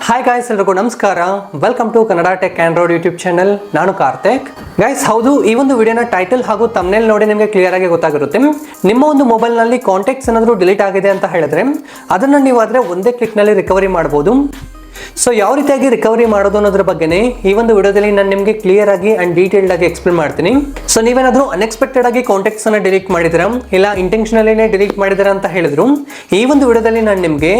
Hi guys, ಎಲ್ರಿಗೂ ನಮಸ್ಕಾರ. Welcome to Kannada tech Android YouTube channel. ನಾನು ಕಾರ್ತಿಕ್. ಗೈಸ್, ಹೌದು, ಈ ಒಂದು ವಿಡಿಯೋನ ಟೈಟಲ್ ಹಾಗೂ ತಮ್ನೇಲ್ ನೋಡಿ ನಿಮಗೆ ಕ್ಲಿಯರ್ ಆಗಿ ಗೊತ್ತಾಗಿರುತ್ತೆ. ನಿಮ್ಮ ಒಂದು ಮೊಬೈಲ್ನಲ್ಲಿ ಕಾಂಟ್ಯಾಕ್ಟ್ಸ್ ಏನಾದರೂ ಡಿಲೀಟ್ ಆಗಿದೆ ಅಂತ ಹೇಳಿದ್ರೆ ಅದನ್ನು ನೀವು ಆದರೆ ಒಂದೇ ಕ್ಲಿಕ್ನಲ್ಲಿ ರಿಕವರಿ ಮಾಡ್ಬೋದು. ಸೊ ಯಾವ ರೀತಿಯಾಗಿ ರಿಕವರಿ ಮಾಡೋದು ಅನ್ನೋದ್ರ ಬಗ್ಗೆನೇ ಈ ಒಂದು ವಿಡಿಯೋದಲ್ಲಿ ನಾನು ನಿಮಗೆ ಕ್ಲಿಯರ್ ಆಗಿ ಅಂಡ್ ಡೀಟೇಲ್ಡ್ ಆಗಿ ಎಕ್ಸ್ಪ್ಲೇನ್ ಮಾಡ್ತೀನಿ. ಸೊ ನೀವೇನಾದರೂ ಅನ್ಎಕ್ಸ್ಪೆಕ್ಟೆಡ್ ಆಗಿ ಕಾಂಟ್ಯಾಕ್ಟ್ಸ್ ಅನ್ನ ಡಿಲೀಟ್ ಮಾಡಿದಿರಾ ಇಲ್ಲ ಇಂಟೆನ್ಷನಲಿನೇ ಡಿಲೀಟ್ ಮಾಡಿದಿರಾ ಅಂತ ಹೇಳಿದ್ರು ಈ ಒಂದು ವಿಡಿಯೋದಲ್ಲಿ ನಾನು ನಿಮಗೆ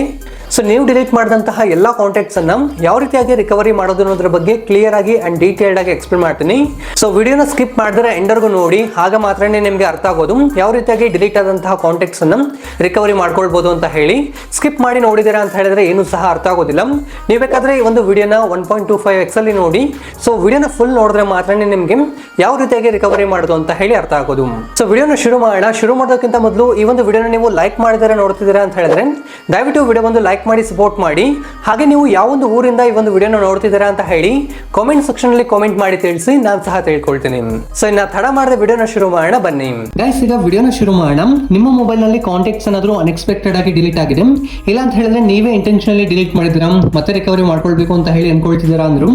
ನೀವು ಡಿಲೀಟ್ ಮಾಡಿದಂತಹ ಎಲ್ಲ ಕಾಂಟ್ಯಾಕ್ಟ್ಸ್ ಅನ್ನ ಯಾವ ರೀತಿಯಾಗಿ ರಿಕವರಿ ಮಾಡೋದು ಅನ್ನೋದ್ರ ಬಗ್ಗೆ ಕ್ಲಿಯರ್ ಆಗಿ ಅಂಡ್ ಡೀಟೇಲ್ಡ್ ಆಗಿ ಎಕ್ಸ್ಪ್ಲೇನ್ ಮಾಡ್ತೀನಿ. ಸೊ ವಿಡಿಯೋನ ಸ್ಕಿಪ್ ಮಾಡಿದ್ರೆ ಎಂಡರ್ಗೂ ನೋಡಿ, ಆಗ ಮಾತ್ರನೇ ನಿಮಗೆ ಅರ್ಥ ಆಗೋದು ಯಾವ ರೀತಿಯಾಗಿ ಡಿಲೀಟ್ ಆದಂತಹ ಕಾಂಟ್ಯಾಕ್ಟ್ಸ್ ಅನ್ನ ರಿಕವರಿ ಮಾಡ್ಕೊಳ್ಬಹುದು ಅಂತ ಹೇಳಿ. ಸ್ಕಿಪ್ ಮಾಡಿ ನೋಡಿದಿರಾ ಅಂತ ಹೇಳಿದ್ರೆ ಏನು ಸಹ ಅರ್ಥ ಆಗೋದಿಲ್ಲ. ನೀವು ಬೇಕಾದ್ರೆ ಈ ಒಂದು ವಿಡಿಯೋನ 1.25x ಅಲ್ಲಿ ನೋಡಿ. ಸೊ ವಿಡಿಯೋನ ಫುಲ್ ನೋಡಿದ್ರೆ ಮಾತ್ರನೇ ನಿಮಗೆ ಯಾವ ರೀತಿಯಾಗಿ ರಿಕವರಿ ಮಾಡೋದು ಅಂತ ಹೇಳಿ ಅರ್ಥ ಆಗೋದು. ಸೊ ವಿಡಿಯೋನ ಶುರು ಮಾಡೋಣ. ಶುರು ಮಾಡೋದಕ್ಕಿಂತ ಮೊದಲು ಈ ಒಂದು ವಿಡಿಯೋನ ನೀವು ಲೈಕ್ ಮಾಡಿದರೆ ನೋಡ್ತಿದ್ದೀರಾ ಅಂತ ಹೇಳಿದ್ರೆ ದಯವಿಟ್ಟು ವಿಡಿಯೋ ಒಂದು ಲೈಕ್ ಮಾಡಿ ಸಪೋರ್ಟ್ ಮಾಡಿ. ಹಾಗೆ ನೀವು ಯಾವ ಒಂದು ಊರಿಂದ ಈ ಒಂದು ವಿಡಿಯೋನ ನೋಡ್ತಿದ್ದೀರಾ ಅಂತ ಹೇಳಿ ಕಾಮೆಂಟ್ ಸೆಕ್ಷನ್ ಅಲ್ಲಿ ಕಾಮೆಂಟ್ ಮಾಡಿ ತಿಳಿಸಿ, ನಾನು ಸಹ ತಿಳ್ಕೊಳ್ತೀನಿ. ಸೊ ಇನ್ನ ತಡ ಮಾಡದೆ ವಿಡಿಯೋನ ಶುರು ಮಾಡೋಣ ಬನ್ನಿ. ಗೈಸ್, ಈಗ ವಿಡಿಯೋನ ಶುರು ಮಾಡೋಣ. ನಿಮ್ಮ ಮೊಬೈಲ್ ನಲ್ಲಿ ಕಾಂಟ್ಯಾಕ್ಟ್ಸ್ ಏನಾದರೂ ಅನ್ಎಕ್ಸ್ಪೆಕ್ಟೆಡ್ ಆಗಿ ಡಿಲೀಟ್ ಆಗಿದೆ ಇಲ್ಲ ಅಂತ ಹೇಳಿದ್ರೆ ನೀವೇ ಇಂಟೆನ್ಷನಲಿ ಡಿಲೀಟ್ ಮಾಡಿದ್ದೀರಾ ಮತ್ತೆ ರಿಕವರಿ ಮಾಡ್ಕೊಳ್ಬೇಕು ಅಂತ ಹೇಳಿ ಅನ್ಕೊಳ್ತಿದ್ದೀರಾ ಅಂದ್ರು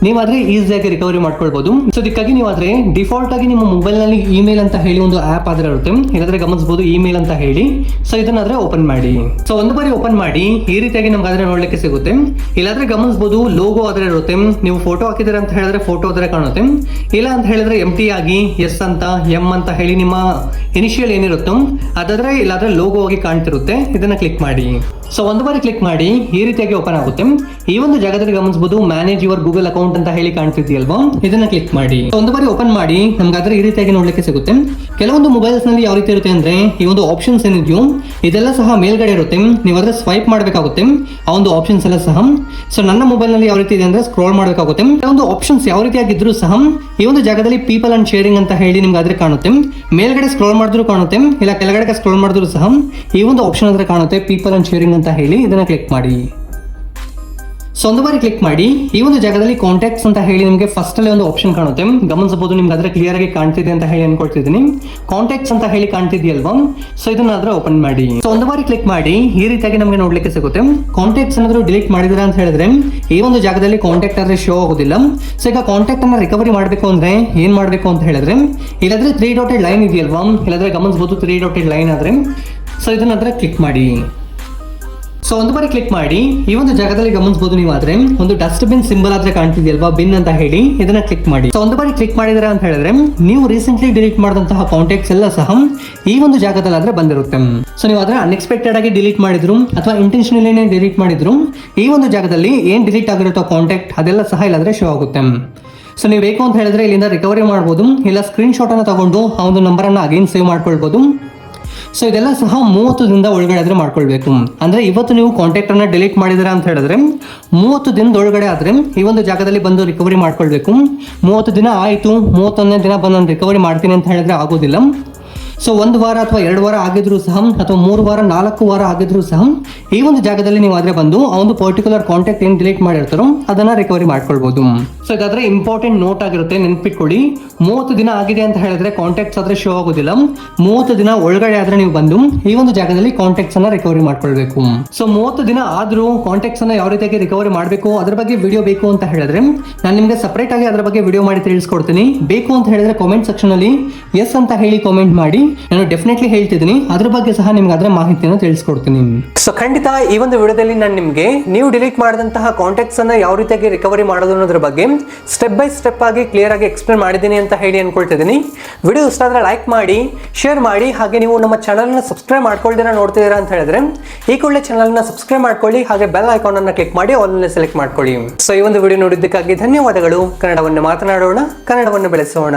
ನೀವಾದ್ರೆ ಈಸಿಯಾಗಿ ರಿಕವರಿ ಮಾಡ್ಕೊಳ್ಬಹುದು. ಸೊ ಅದಕ್ಕಾಗಿ ನೀವಾದ್ರೆ ಡಿಫಾಲ್ಟ್ ಆಗಿ ನಿಮ್ಮ ಮೊಬೈಲ್ ನಲ್ಲಿ ಇಮೇಲ್ ಅಂತ ಹೇಳಿ ಒಂದು ಆಪ್ ಆದ್ರೆ ಇರುತ್ತೆ, ಇಲ್ಲಾಂದ್ರೆ ಗಮನಿಸಬಹುದು ಇಮೇಲ್ ಅಂತ ಹೇಳಿ. ಸೊ ಇದನ್ನಾದ್ರೆ ಓಪನ್ ಮಾಡಿ. ಸೊ ಒಂದು ಬಾರಿ ಓಪನ್ ಮಾಡಿ ಈ ರೀತಿಯಾಗಿ ನಮ್ಗೆ ಆದ್ರೆ ನೋಡ್ಲಿಕ್ಕೆ ಸಿಗುತ್ತೆ. ಇಲ್ಲಾಂದ್ರೆ ಗಮನಿಸಬಹುದು ಲೋಗೋ ಆದ್ರೆ ಇರುತ್ತೆ. ನೀವು ಫೋಟೋ ಹಾಕಿದ್ರೆ ಅಂತ ಹೇಳಿದ್ರೆ ಫೋಟೋ ಆದ್ರೆ ಕಾಣುತ್ತೆ. ಇಲ್ಲ ಅಂತ ಹೇಳಿದ್ರೆ ಎಂಟಿ ಆಗಿ ಎಸ್ ಅಂತ ಎಂ ಅಂತ ಹೇಳಿ ನಿಮ್ಮ ಇನಿಷಿಯಲ್ ಏನಿರುತ್ತೋ ಅದಾದ್ರೆ ಇಲ್ಲಾಂದ್ರೆ ಲೋಗೋ ಆಗಿ ಕಾಣ್ತಿರುತ್ತೆ. ಇದನ್ನ ಕ್ಲಿಕ್ ಮಾಡಿ. ಸೊ ಒಂದು ಬಾರಿ ಕ್ಲಿಕ್ ಮಾಡಿ ಈ ರೀತಿಯಾಗಿ ಓಪನ್ ಆಗುತ್ತೆ. ಈ ಒಂದು ಜಾಗದಲ್ಲಿ ಗಮನಿಸಬಹುದು ಮ್ಯಾನೇಜ್ ಯುವರ್ ಗೂಗಲ್ ಅಕೌಂಟ್ ಅಂತ ಹೇಳಿ ಕಾಣ್ತಿದೆಯಲ್ವಾ, ಇದನ್ನ ಕ್ಲಿಕ್ ಮಾಡಿ. ಒಂದು ಬಾರಿ ಓಪನ್ ಮಾಡಿ ನಮ್ಗಾದ್ರೆ ಈ ರೀತಿಯಾಗಿ ನೋಡ್ಲಿಕ್ಕೆ ಸಿಗುತ್ತೆ. ಕೆಲವೊಂದು ಮೊಬೈಲ್ಸ್ ನಲ್ಲಿ ಯಾವ ರೀತಿ ಇರುತ್ತೆ ಅಂದ್ರೆ ಈ ಒಂದು ಆಪ್ಷನ್ಸ್ ಏನಿದೆಯೋ ಇದೆಲ್ಲ ಸಹ ಮೇಲ್ಗಡೆ ಇರುತ್ತೆ. ನೀವು ಅದ್ರ ಸ್ವೈಪ್ ಮಾಡಬೇಕಾಗುತ್ತೆ ಆ ಒಂದು ಆಪ್ಷನ್ಸ್ ಎಲ್ಲ ಸಹ. ಸೊ ನನ್ನ ಮೊಬೈಲ್ ನಲ್ಲಿ ಯಾವ ರೀತಿ ಇದೆ ಅಂದ್ರೆ ಸ್ಕ್ರೋಲ್ ಮಾಡಬೇಕಾಗುತ್ತೆ. ಕೆಲವೊಂದು ಆಪ್ಷನ್ಸ್ ಯಾವ ರೀತಿಯಾಗಿದ್ರು ಸಹ ಈ ಒಂದು ಜಾಗದಲ್ಲಿ ಪೀಪಲ್ ಅಂಡ್ ಶೇರಿಂಗ್ ಅಂತ ಹೇಳಿ ನಿಮ್ಗೆ ಆದ್ರೆ ಕಾಣುತ್ತೆ. ಮೇಲ್ಗಡೆ ಸ್ಕ್ರೋಲ್ ಮಾಡಿದ್ರು ಕಾಣುತ್ತೆ, ಇಲ್ಲ ಕೆಳಗಡೆ ಸ್ಕ್ರೋಲ್ ಮಾಡಿದ್ರು ಸಹ ಈ ಒಂದು ಆಪ್ಷನ್ ಆದ್ರೆ ಕಾಣುತ್ತೆ ಪೀಪಲ್ ಅಂಡ್ ಶೇರಿಂಗ್ ಅಂತ ಹೇಳಿ. ಇದನ್ನ ಕ್ಲಿಕ್ ಮಾಡಿ. ಸೊ ಒಂದು ಬಾರಿ ಕ್ಲಿಕ್ ಮಾಡಿ ಈ ಒಂದು ಜಾಗದಲ್ಲಿ ಕಾಂಟ್ಯಾಕ್ಟ್ಸ್ ಅಂತ ಹೇಳಿ ನಿಮಗೆ ಫಸ್ಟ್ ಅಲ್ಲಿ ಒಂದು ಆಪ್ಷನ್ ಕಾಣುತ್ತೆ. ಗಮನಿಸಬಹುದು ನಿಮ್ಗೆ ಆದ್ರೆ ಕ್ಲಿಯರ್ ಆಗಿ ಕಾಣ್ತಿದೆ ಅಂತ ಹೇಳಿ ಅನ್ಕೊಳ್ತಿದ್ದೀನಿ. ಕಾಂಟ್ಯಾಕ್ಟ್ಸ್ ಅಂತ ಹೇಳಿ ಕಾಣ್ತಿದೆಯಲ್ವಾ, ಸೊ ಇದನ್ನ ಆದ್ರೆ ಓಪನ್ ಮಾಡಿ. ಸೊ ಒಂದು ಬಾರಿ ಕ್ಲಿಕ್ ಮಾಡಿ ಈ ರೀತಿಯಾಗಿ ನಮಗೆ ನೋಡ್ಲಿಕ್ಕೆ ಸಿಗುತ್ತೆ. ಕಾಂಟ್ಯಾಕ್ಟ್ಸ್ ಏನಾದ್ರು ಡಿಲೀಟ್ ಮಾಡಿದ್ರ ಅಂತ ಹೇಳಿದ್ರೆ ಈ ಒಂದು ಜಾಗದಲ್ಲಿ ಕಾಂಟ್ಯಾಕ್ಟ್ ಆದ್ರೆ ಶೋ ಆಗೋದಿಲ್ಲ. ಸೊ ಈಗ ಕಾಂಟ್ಯಾಕ್ಟ್ ಅನ್ನ ರಿಕವರಿ ಮಾಡಬೇಕು ಅಂದ್ರೆ ಏನ್ ಮಾಡಬೇಕು ಅಂತ ಹೇಳಿದ್ರೆ ಇಲ್ಲಾಂದ್ರೆ 3 ಡಾಟೆಡ್ ಲೈನ್ ಇದೆಯಲ್ವಾ, ಇಲ್ಲಾಂದ್ರೆ ಗಮನಿಸಬಹುದು 3 ಡಾಟೆಡ್ ಲೈನ್ ಆದ್ರೆ ಸೊ ಇದನ್ನ ಆದ್ರೆ ಕ್ಲಿಕ್ ಮಾಡಿ. ಸೊ ಒಂದು ಬಾರಿ ಕ್ಲಿಕ್ ಮಾಡಿ ಈ ಒಂದು ಜಾಗದಲ್ಲಿ ಗಮನಿಸಬಹುದು ನೀವು ಆದ್ರೆ ಒಂದು ಡಸ್ಟ್ ಬಿನ್ ಸಿಂಬಲ್ ಆದ್ರೆ ಕಾಣ್ತಿದೆಯಲ್ವಾ, ಬಿನ್ ಅಂತ ಹೇಳಿ, ಇದನ್ನ ಕ್ಲಿಕ್ ಮಾಡಿ. ಸೊ ಒಂದು ಬಾರಿ ಕ್ಲಿಕ್ ಮಾಡಿದ್ರೆ ಅಂತ ಹೇಳಿದ್ರೆ ನೀವು ರೀಸೆಂಟ್ಲಿ ಡಿಲೀಟ್ ಮಾಡಿದಂತಹ ಕಾಂಟ್ಯಾಕ್ಟ್ಸ್ ಎಲ್ಲ ಸಹ ಈ ಒಂದು ಜಾಗದಲ್ಲಿ ಆದ್ರೆ ಬಂದಿರುತ್ತೆ. ಸೊ ನೀವು ಆದ್ರೆ ಅನ್ಎಕ್ಸ್ಪೆಕ್ಟೆಡ್ ಆಗಿ ಡಿಲೀಟ್ ಮಾಡಿದ್ರು ಅಥವಾ ಇಂಟೆನ್ಷನಲಿ ಡಿಲೀಟ್ ಮಾಡಿದ್ರು ಈ ಒಂದು ಜಾಗದಲ್ಲಿ ಏನ್ ಡಿಲೀಟ್ ಆಗಿರುತ್ತೋ ಕಾಂಟ್ಯಾಕ್ಟ್ ಅದೆಲ್ಲ ಸಹ ಇಲ್ಲಾದ್ರೆ ಶೋ ಆಗುತ್ತೆ. ಸೊ ನೀವು ಬೇಕು ಅಂತ ಹೇಳಿದ್ರೆ ಇಲ್ಲಿಂದ ರಿಕವರಿ ಮಾಡಬಹುದು, ಇಲ್ಲ ಸ್ಕ್ರೀನ್ ಶಾಟ್ ಅನ್ನು ತಗೊಂಡು ಆ ಒಂದು ನಂಬರ್ ಅನ್ನ ಅಗೇನ್ ಸೇವ್ ಮಾಡ್ಕೊಳ್ಬಹುದು. ಸೊ ಇದೆಲ್ಲ ಸಹ 30 ದಿನದ ಒಳಗಡೆ ಆದ್ರೆ ಮಾಡ್ಕೊಳ್ಬೇಕು. ಅಂದ್ರೆ ಇವತ್ತು ನೀವು ಕಾಂಟ್ಯಾಕ್ಟ್ ಅನ್ನ ಡಿಲೀಟ್ ಮಾಡಿದಿರಾ ಅಂತ ಹೇಳಿದ್ರೆ 30 ದಿನದ ಒಳಗಡೆ ಆದ್ರೆ ಈ ಒಂದು ಜಾಗದಲ್ಲಿ ಬಂದು ರಿಕವರಿ ಮಾಡ್ಕೊಳ್ಬೇಕು. 30 ದಿನ ಆಯ್ತು 31ನೇ ದಿನ ಬಂದು ನಾನು ರಿಕವರಿ ಮಾಡ್ತೀನಿ ಅಂತ ಹೇಳಿದ್ರೆ ಆಗೋದಿಲ್ಲ. ಸೊ 1 ವಾರ ಅಥವಾ 2 ವಾರ ಆಗಿದ್ರು ಸಹ ಅಥವಾ 3 ವಾರ 4 ವಾರ ಆಗಿದ್ರು ಸಹ ಈ ಒಂದು ಜಾಗದಲ್ಲಿ ನೀವು ಆದ್ರೆ ಬಂದು ಆ ಒಂದು ಪರ್ಟಿಕ್ಯುಲರ್ ಕಾಂಟ್ಯಾಕ್ಟ್ ಏನ್ ಡಿಲೀಟ್ ಮಾಡಿರ್ತಾರೋ ಅದನ್ನ ರಿಕವರಿ ಮಾಡ್ಕೊಳ್ಬಹುದು. ಸೊ ಇದಾದ್ರೆ ಇಂಪಾರ್ಟೆಂಟ್ ನೋಟ್ ಆಗಿರುತ್ತೆ, ನೆನ್ಪಿಟ್ಕೊಳ್ಳಿ. 30 ದಿನ ಆಗಿದೆ ಅಂತ ಹೇಳಿದ್ರೆ ಕಾಂಟ್ಯಾಕ್ಟ್ಸ್ ಆದ್ರೆ ಶೋ ಆಗೋದಿಲ್ಲ. 30 ದಿನ ಒಳಗಡೆ ಆದ್ರೆ ನೀವು ಬಂದು ಈ ಒಂದು ಜಾಗದಲ್ಲಿ ಕಾಂಟ್ಯಾಕ್ಟ್ಸ್ ಅನ್ನ ರಿಕವರಿ ಮಾಡ್ಕೊಳ್ಬೇಕು. ಸೊ 30 ದಿನ ಆದ್ರೂ ಕಾಂಟ್ಯಾಕ್ಟ್ಸ್ ಅನ್ನ ಯಾವ ರೀತಿಯಾಗಿ ರಿಕವರಿ ಮಾಡಬೇಕು ಅದ್ರ ಬಗ್ಗೆ ವಿಡಿಯೋ ಬೇಕು ಅಂತ ಹೇಳಿದ್ರೆ ನಾನು ನಿಮ್ಗೆ ಸಪರೇಟ್ ಆಗಿ ಅದ್ರ ಬಗ್ಗೆ ವಿಡಿಯೋ ಮಾಡಿ ತಿಳಿಸ್ಕೊಡ್ತೀನಿ. ಬೇಕು ಅಂತ ಹೇಳಿದ್ರೆ ಕಾಮೆಂಟ್ ಸೆಕ್ಷನ್ ಅಲ್ಲಿ ಎಸ್ ಅಂತ ಹೇಳಿ ಕಾಮೆಂಟ್ ಮಾಡಿ, ನಾನು ಡೆಫಿನೆಟ್ಲಿ ಹೇಳ್ತಿದ್ದೀನಿ, ಅದ್ರ ಬಗ್ಗೆ ಸಹ ನಿಮ್ಗೆ ಅದರ ಮಾಹಿತಿಯನ್ನು ತಿಳಿಸ್ಕೊಡ್ತೀನಿ. ಸೊ ಖಂಡಿತ ಈ ಒಂದು ವಿಡಿಯೋದಲ್ಲಿ ನಾನು ನಿಮಗೆ ನೀವು ಡಿಲೀಟ್ ಮಾಡಿದಂತಹ ಕಾಂಟ್ಯಾಕ್ಟ್ಸ್ ಅನ್ನ ಯಾವ ರೀತಿಯಾಗಿ ರಿಕವರಿ ಮಾಡೋದು ಅನ್ನೋದ್ರ ಬಗ್ಗೆ ಸ್ಟೆಪ್ ಬೈ ಸ್ಟೆಪ್ ಆಗಿ ಕ್ಲಿಯರ್ ಆಗಿ ಎಕ್ಸ್ಪ್ಲೇನ್ ಮಾಡಿದ್ದೀನಿ ಅಂತ ಹೇಳಿ ಅನ್ಕೊಳ್ತಿದ್ದೀನಿ. ವಿಡಿಯೋ ಇಷ್ಟ ಆದ್ರೆ ಲೈಕ್ ಮಾಡಿ, ಶೇರ್ ಮಾಡಿ. ಹಾಗೆ ನೀವು ನಮ್ಮ ಚಾನಲ್ನ ಸಬ್ಸ್ಕ್ರೈಬ್ ಮಾಡ್ಕೊಳ್ದಿರಾ ನೋಡ್ತಿದ್ದೀರಾ ಅಂತ ಹೇಳಿದ್ರೆ ಈ ಕೂಡಲೇ ಚಾನಲ್ನ ಸಬ್ಸ್ಕ್ರೈಬ್ ಮಾಡ್ಕೊಳ್ಳಿ. ಹಾಗೆ ಬೆಲ್ ಐಕಾನ್ ಅನ್ನ ಕ್ಲಿಕ್ ಮಾಡಿ ಆಲ್ ಸೆಲೆಕ್ಟ್ ಮಾಡ್ಕೊಳ್ಳಿ. ಸೊ ಈ ಒಂದು ವಿಡಿಯೋ ನೋಡಿದ್ದಕ್ಕಾಗಿ ಧನ್ಯವಾದಗಳು. ಕನ್ನಡವನ್ನು ಮಾತನಾಡೋಣ, ಕನ್ನಡವನ್ನು ಬೆಳೆಸೋಣ.